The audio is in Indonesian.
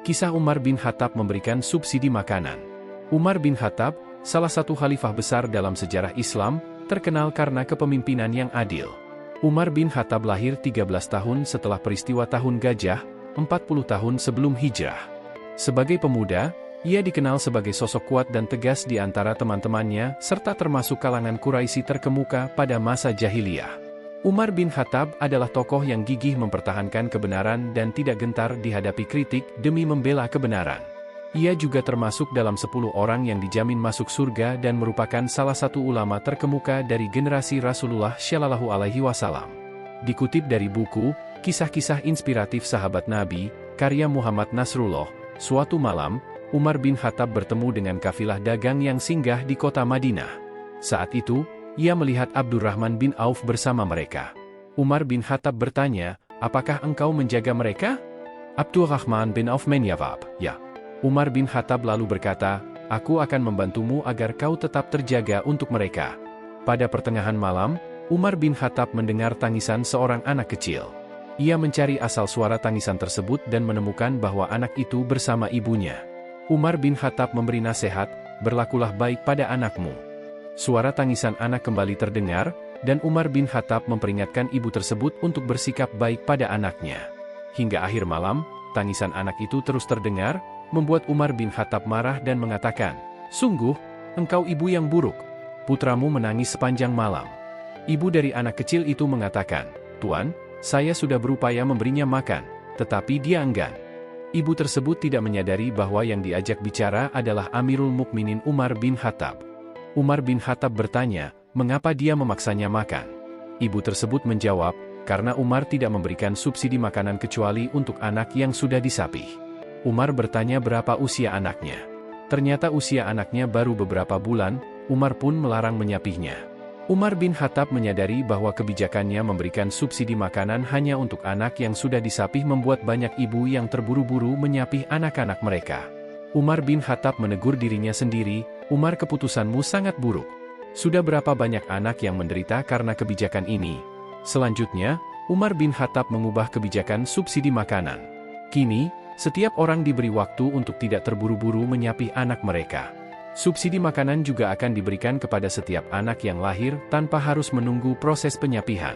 Kisah Umar bin Khattab memberikan subsidi makanan. Umar bin Khattab, salah satu khalifah besar dalam sejarah Islam, terkenal karena kepemimpinan yang adil. Umar bin Khattab lahir 13 tahun setelah peristiwa Tahun Gajah, 40 tahun sebelum hijrah. Sebagai pemuda, ia dikenal sebagai sosok kuat dan tegas di antara teman-temannya, serta termasuk kalangan Quraisy terkemuka pada masa jahiliyah. Umar bin Khattab adalah tokoh yang gigih mempertahankan kebenaran dan tidak gentar dihadapi kritik demi membela kebenaran. Ia juga termasuk dalam 10 orang yang dijamin masuk surga dan merupakan salah satu ulama terkemuka dari generasi Rasulullah Shallallahu Alaihi Wasallam. Dikutip dari buku Kisah-Kisah Inspiratif Sahabat Nabi, karya Muhammad Nasrullah, suatu malam, Umar bin Khattab bertemu dengan kafilah dagang yang singgah di kota Madinah. Saat itu, ia melihat Abdurrahman bin Auf bersama mereka. Umar bin Khattab bertanya, "Apakah engkau menjaga mereka?" Abdurrahman bin Auf menjawab, "Ya." Umar bin Khattab lalu berkata, "Aku akan membantumu agar kau tetap terjaga untuk mereka." Pada pertengahan malam, Umar bin Khattab mendengar tangisan seorang anak kecil. Ia mencari asal suara tangisan tersebut dan menemukan bahwa anak itu bersama ibunya. Umar bin Khattab memberi nasihat, "Berlakulah baik pada anakmu." Suara tangisan anak kembali terdengar, dan Umar bin Khattab memperingatkan ibu tersebut untuk bersikap baik pada anaknya. Hingga akhir malam, tangisan anak itu terus terdengar, membuat Umar bin Khattab marah dan mengatakan, "Sungguh, engkau ibu yang buruk. Putramu menangis sepanjang malam." Ibu dari anak kecil itu mengatakan, "Tuan, saya sudah berupaya memberinya makan, tetapi dia enggan." Ibu tersebut tidak menyadari bahwa yang diajak bicara adalah Amirul Mukminin Umar bin Khattab. Umar bin Khattab bertanya, mengapa dia memaksanya makan? Ibu tersebut menjawab, karena Umar tidak memberikan subsidi makanan kecuali untuk anak yang sudah disapih. Umar bertanya berapa usia anaknya. Ternyata usia anaknya baru beberapa bulan, Umar pun melarang menyapihnya. Umar bin Khattab menyadari bahwa kebijakannya memberikan subsidi makanan hanya untuk anak yang sudah disapih membuat banyak ibu yang terburu-buru menyapih anak-anak mereka. Umar bin Khattab menegur dirinya sendiri, "Umar, keputusanmu sangat buruk. Sudah berapa banyak anak yang menderita karena kebijakan ini?" Selanjutnya, Umar bin Khattab mengubah kebijakan subsidi makanan. Kini, setiap orang diberi waktu untuk tidak terburu-buru menyapih anak mereka. Subsidi makanan juga akan diberikan kepada setiap anak yang lahir tanpa harus menunggu proses penyapihan.